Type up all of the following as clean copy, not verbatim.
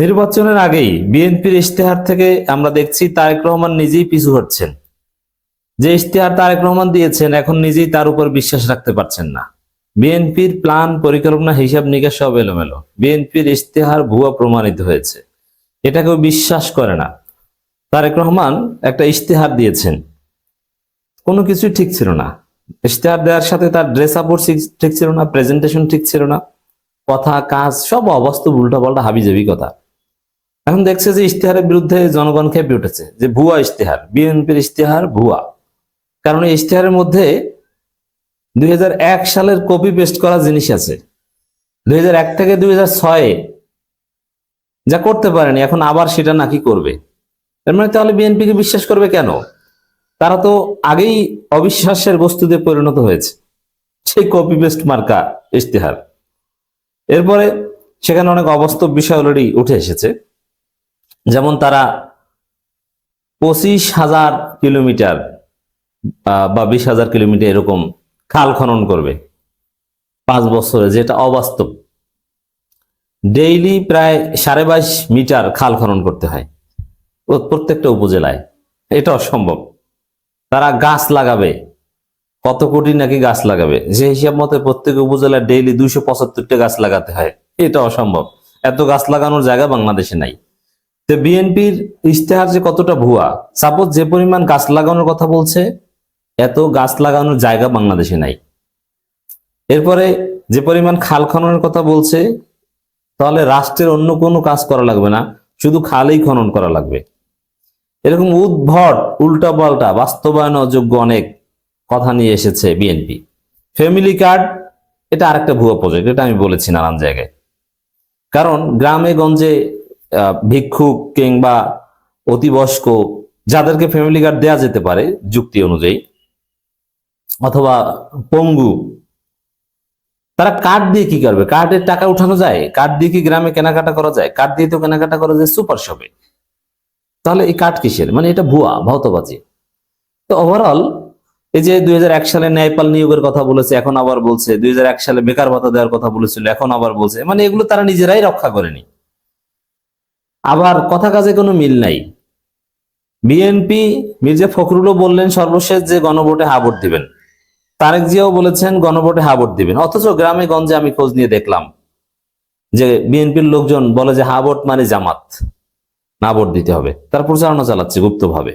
নির্বাচনের আগেই বিএনপির ইশতেহার থেকে আমরা দেখছি তারেক রহমান নিজেই পিছু হটছেন। যে ইশতেহার তারেক রহমান দিয়েছেন এখন নিজেই তার উপর বিশ্বাস রাখতে পারছেন না। বিএনপির প্ল্যান, পরিকল্পনা, হিসাব নিকাশ সব এলোমেলো। বিএনপির ইশতেহার ভুয়া প্রমাণিত হয়েছে, এটা কেউ বিশ্বাস করে না। তারেক রহমান একটা ইশতেহার দিয়েছেন, কোনো কিছুই ঠিক ছিল না। ইশতেহার দেওয়ার সাথে তার ড্রেস আপও ঠিক ছিল না, প্রেজেন্টেশন ঠিক ছিল না, কথা কাজ সব অবাস্তব, উল্টাপাল্টা হাবিজাবি কথা। এখন দেখছে যে ইশতেহারের বিরুদ্ধে জনগণ খেপে উঠেছে, যে ভুয়া ইশতেহার, বিএনপির ইশতেহার ভুয়া। কারণ এই ইশতেহারের মধ্যে 2001 সালের কপি পেস্ট করা জিনিস আছে। 2001 থেকে 2006 যা করতে পারেনি এখন আবার সেটা নাকি করবে। এর মানে তাহলে বিএনপিকে বিশ্বাস করবে কেন? তারা তো আগেই অবিশ্বাসের বস্তুতে পরিণত হয়েছে, সেই কপি পেস্ট মার্কা ইশতেহার। এরপরে সেখানে অনেক অবাস্তব বিষয় অলরেডি উঠে এসেছে। যেমন তারা 25,000 কিলোমিটার বা 20,000 কিলোমিটার এরকম খাল খনন করবে 5 বছরে, যেটা অবাস্তব। ডেইলি প্রায় 22.5 মিটার খাল খনন করতে হয় প্রত্যেকটা উপজেলায়, এটা অসম্ভব। তারা গাছ লাগাবে, কত কোটি নাকি গাছ লাগাবে, যে হিসাব মতে প্রত্যেক উপজেলায় ডেইলি 275টা গাছ লাগাতে হয়, এটা অসম্ভব। এত গাছ লাগানোর জায়গা বাংলাদেশে নাই। তো বিএনপির ইশতেহার যে কতটা ভুয়া, সাপোজ যে পরিমাণ গাছ লাগানোর কথা বলছে, এত গাছ লাগানোর জায়গা বাংলাদেশে নাই। এরপরে যে পরিমাণ খাল খননের কথা বলছে, তাহলে রাষ্ট্রের অন্য কোনো কাজ করা লাগবে না, শুধু খালই খনন করা লাগবে। এরকম উদ্ভট, উল্টাপাল্টা, বাস্তবায়ন অযোগ্য অনেক কথা নিয়ে এসেছে বিএনপি। ফ্যামিলি কার্ড, এটা আরেকটা ভুয়া প্রজেক্ট, এটা আমি বলেছি নানান জায়গায়। কারণ গ্রামে গঞ্জে ভিক্ষুক কিংবা অতিবয়স্ক যাদেরকে ফ্যামিলি কার্ড দেয়া যেতে পারে যুক্তি অনুযায়ী, অথবা পঙ্গু, তারা কার্ড দিয়ে কি করবে? কার্ডের টাকা উঠানো যায়? কার্ড দিয়ে কি গ্রামে কেনাকাটা করা যায়? কার্ড দিয়ে তো কেনাকাটা করা যায় সুপার শপে। তাহলে এই কার্ড কিসের? মানে এটা ভুয়া, ভৌতবাজি। তো ওভারঅল এই যে 2001 সালে ন্যায়পাল নিয়োগের কথা বলেছে, এখন আবার বলছে, 2001 সালে বেকার ভাতা দেওয়ার কথা বলেছিল, এখন আবার বলছে। মানে এগুলো তারা নিজেরাই রক্ষা করেনি, আবার কথা কাজে কোনো মিল নাই। বিএনপি, মির্জা ফখরুলও বললেন সর্বশেষ যে গণভোটে হা ভোট দিবেন, তারেক জিয়াও বলেছেন গণভোটে হা ভোট দিবেন। অথচ গ্রামে গঞ্জে আমি খোঁজ নিয়ে দেখলাম যে বিএনপির লোকজন বলে যে হা ভোট মানে জামাত, না ভোট দিতে হবে। তার প্রচারণা চালাচ্ছে গুপ্তভাবে।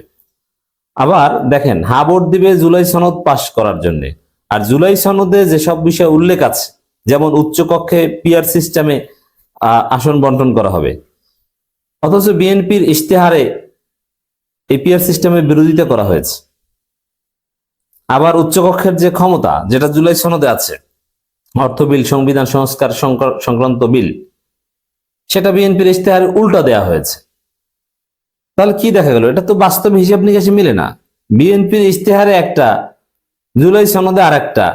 আবার দেখেন, হা ভোট দিবে জুলাই সনদ পাশ করার জন্য, আর জুলাই সনদে যেসব বিষয় উল্লেখ আছে, যেমন উচ্চকক্ষে পিআর সিস্টেমে আসন বন্টন করা হবে, অথচ বিএনপির ইশতেহারে এই পিআর সিস্টেমের বিরোধিতা করা হয়েছে। আবার উচ্চকক্ষের যে ক্ষমতা, যেটা জুলাই সনদে আছে, অর্থ বিল, সংবিধান সংস্কার সংক্রান্ত বিল, সেটা বিএনপির ইশতেহারে উল্টা দেয়া হয়েছে। তাহলে কি দেখা গেল? এটা তো বাস্তব হিসাব নিকাশে মিলে না। বিএনপির ইশতেহারে একটা, জুলাই সনদে আর একটা,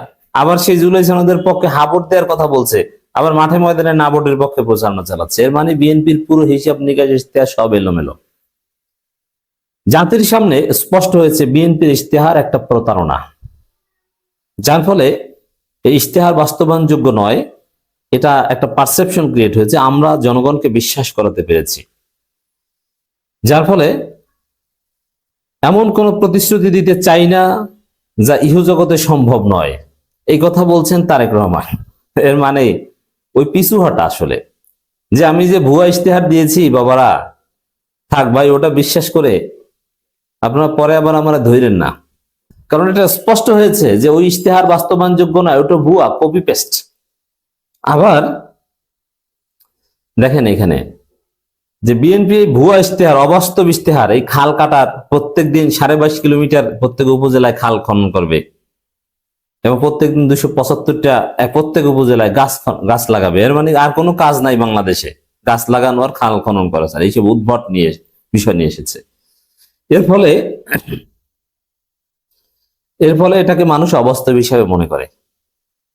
আবার সেই জুলাই সনদের পক্ষে হা ভোট দেওয়ার কথা বলছে, আবার মাঠে ময়দানে না ভোটের পক্ষে প্রচারণা চালাচ্ছে। এর মানে বিএনপির পুরো হিসাব নিকাশ, ইশতেহার সব এলোমেলো। জাতির সামনে স্পষ্ট হয়েছে বিএনপির ইশতেহার একটা প্রতারণা, যার ফলে এই ইশতেহার বাস্তবায়নযোগ্য নয়। এটা একটা পারসেপশন ক্রিয়েট হয়েছে, আমরা জনগণকে বিশ্বাস করাতে পেরেছি, যার ফলে এমন কোন প্রতিশ্রুতি দিতে চাই না যা ইহজগতে সম্ভব নয়, এই কথা বলছেন তারেক রহমান। এর মানে ওই পিছু হটা আসলে, যে আমি যে ভুয়া ইশতেহার দিয়েছি বাবারা, থাক ভাই, ওটা বিশ্বাস করে আপনারা পরে আবার আমরা ধরেন না। কারণ এটা স্পষ্ট হয়েছে যে ওই ইশতেহার বাস্তবায়নযোগ্য নয়, ওটা ভুয়া, কপি পেস্ট। আবার দেখেন এখানে যে বিএনপি ভুয়া ইশতেহার, অবাস্তব ইশতেহার, এই খাল কাটার, প্রত্যেক দিন 22.5 কিলোমিটার প্রত্যেক উপজেলায় খাল খনন করবে, এবং প্রত্যেকদিন 275টা প্রত্যেক উপজেলায় গাছ লাগাবে। এর মানে আর কোনো কাজ নাই বাংলাদেশে, গাছ লাগানো আর খাল খনন করা ছাড়া। এইসব উদ্ভট নিয়ে বিষয় নিয়ে এসেছে। এর ফলে এটাকে মানুষ অবাস্তব হিসাবে মনে করে,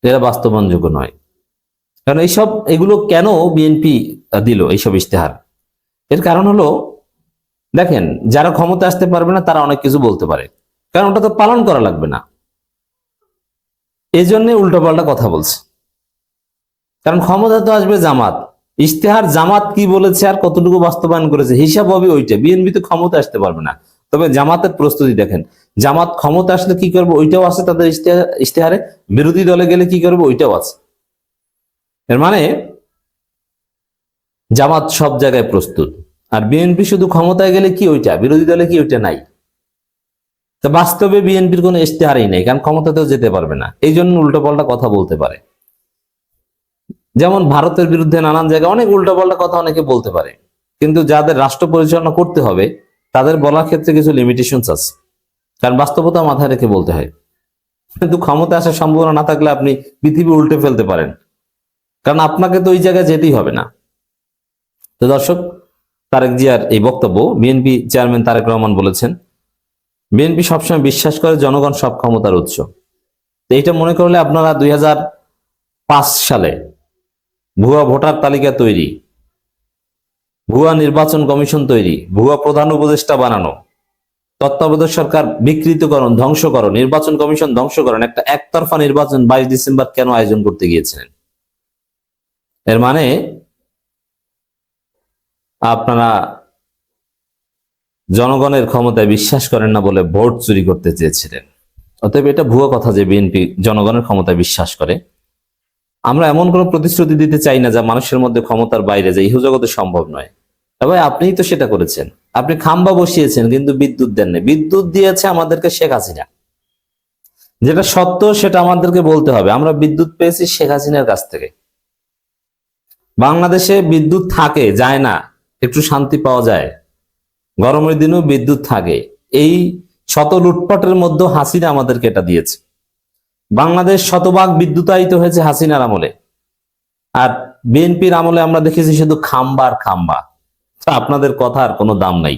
এরা বাস্তবায়নযোগ্য নয়। কারণ এগুলো কেন বিএনপি দিল এইসব ইশতেহার? এর কারণ হলো, দেখেন, যারা ক্ষমতা আসতে পারবে না তারা অনেক কিছু বলতে পারে, কারণ ওটা তো পালন করা লাগবে না, এই জন্য উল্টোপাল্টা কথা বলছে। কারণ ক্ষমতা তো আসবে জামাত, ইশতেহার জামাত কি বলেছে আর কতটুকু বাস্তবায়ন করেছে হিসাব হবে ওইটা। বিএনপি তো ক্ষমতা আসতে পারবে না, তবে জামাতের প্রস্তুতি দেখেন। জামাত ক্ষমতা আসলে কি করবে ওইটাও আছে তাদের ইশতেহারে, বিরোধী দলে গেলে কি করবে ওইটাও আছে। এর মানে জামাত সব জায়গায় প্রস্তুত, আর বিএনপি শুধু ক্ষমতায় গেলে কি ওইটা, বিরোধী দলে কি ওইটা নাই। তা বাস্তবে বিএনপির কোনো ইশতেহারই নেই, কারণ ক্ষমতাতেও যেতে পারবে না, এই জন্য উল্টোপাল্টা কথা বলতে পারে। যেমন ভারতের বিরুদ্ধে নানান জায়গায় অনেক উল্টোপাল্টা কথা অনেকে বলতে পারে, কিন্তু যাদের রাষ্ট্র পরিচালনা করতে হবে তাদের বলার ক্ষেত্রে কিছু লিমিটেশনস আছে, কারণ বাস্তবতা মাথায় রেখে বলতে হয়। কিন্তু ক্ষমতা আসার সম্ভাবনা না থাকলে আপনি পৃথিবী উল্টে ফেলতে পারেন, কারণ আপনাকে তো ওই জায়গায় যেতেই হবে না। তো দর্শক, তারেক জিয়ার এই বক্তব্য, বিএনপি চেয়ারম্যান তারেক রহমান বলেছেন বিএনপি সবসময় বিশ্বাস করে জনগণ সব ক্ষমতার উৎস। এইটা মনে করলে আপনারা 2005 সালে ভুয়া ভোটার তালিকা তৈরি, ভুয়া নির্বাচন কমিশন তৈরি, ভুয়া প্রধান উপদেষ্টা বানানো, তত্ত্বাবধায়ক সরকার বিকৃতকরণ, ধ্বংসকরণ, নির্বাচন কমিশন ধ্বংসকরণ, একটা একতরফা নির্বাচন 22 ডিসেম্বর কেন আয়োজন করতে গিয়েছিলেন? এর মানে আপনারা জনগণের ক্ষমতায় বিশ্বাস করেন না বলে ভোট চুরি করতে চেয়েছিলেন। অতএব এটা ভুয়া কথা যে বিএনপি জনগণের ক্ষমতায় বিশ্বাস করে। আমরা এমন কোন প্রতিশ্রুতি দিতে চাই না যা মানুষের মধ্যে ক্ষমতার বাইরে, যে ইহজগতে সম্ভব নয়। তবে আপনিই তো সেটা করেছেন, আপনি খাম্বা বসিয়েছেন কিন্তু বিদ্যুৎ দেন না। বিদ্যুৎ দিয়েছে আমাদেরকে শেখ হাসিনা, যেটা সত্য সেটা আমাদেরকে বলতে হবে। আমরা বিদ্যুৎ পেয়েছি শেখ হাসিনার কাছ থেকে। বাংলাদেশে বিদ্যুৎ থাকে, যায় না, একটু শান্তি পাওয়া যায়, গরমের দিনেও বিদ্যুৎ থাকে। এই শত লুটপাটের মধ্যে হাসিনা আমাদেরকে এটা দিয়েছে। বাংলাদেশ শতভাগ বিদ্যুতায়িত হয়েছে হাসিনার আমলে, আর বিএনপির আমলে আমরা দেখেছি শুধু খাম্বার খাম্বা। আপনাদের কথার কোনো দাম নাই।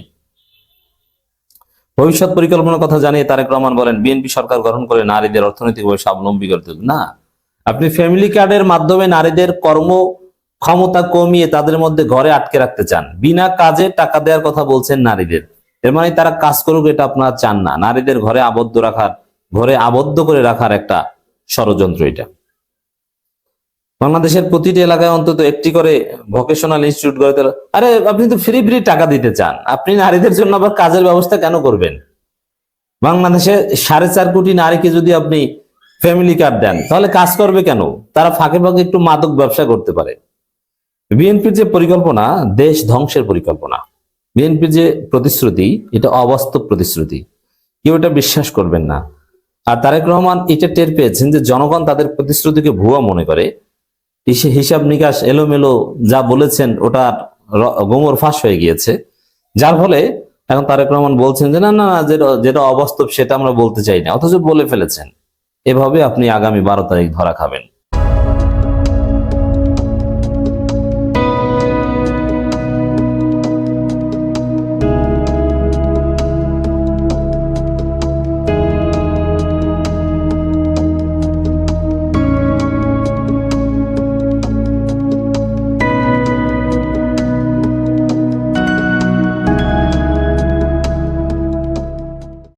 ভবিষ্যৎ পরিকল্পনার কথা জানিয়ে তারেক রহমান বলেন বিএনপি সরকার গঠন করে নারীদের অর্থনৈতিকভাবে স্বাবলম্বী করে তুলবে না। আপনি ফ্যামিলি কার্ডের মাধ্যমে নারীদের কর্ম ক্ষমতা কমিয়ে তাদের মধ্যে ঘরে আটকে রাখতে চান, বিনা কাজে টাকা দেওয়ার কথা বলছেন নারীদের। এর মানে তারা কাজ করুক এটা আপনারা চান না, নারীদের ঘরে আবদ্ধ করে রাখার একটা ষড়যন্ত্র এটা। বাংলাদেশের প্রতিটি এলাকায় অন্তত একটি করে ভোকেশনাল ইনস্টিটিউট গড়ে তোলা। আরে আপনি তো ফ্রি ফ্রি টাকা দিতে চান, আপনি নারীদের জন্য আবার কাজের ব্যবস্থা কেন করবেন? বাংলাদেশে 4.5 কোটি নারীকে যদি আপনি ফ্যামিলি কার্ড দেন তাহলে কাজ করবে কেন? তারা ফাঁকে ফাঁকে একটু মাদক ব্যবসা করতে পারে। বিএনপির যে পরিকল্পনা দেশ ধ্বংসের পরিকল্পনা। বিএনপির যে প্রতিশ্রুতি এটা অবাস্তব প্রতিশ্রুতি, কেউ এটা বিশ্বাস করবেন না। আর তারেক রহমান এটা টের পেয়েছেন যে জনগণ তাদের প্রতিশ্রুতিকে ভুয়া মনে করে। হিসাব নিকাশ এলোমেলো যা বলেছেন ওটা গোমর ফাঁস হয়ে গিয়েছে, যার ফলে এখন তারেক রহমান বলছেন যে না না না, যেটা অবাস্তব সেটা আমরা বলতে চাই না, অথচ বলে ফেলেছেন। এভাবে আপনি আগামী 12 তারিখ ধরা খাবেন।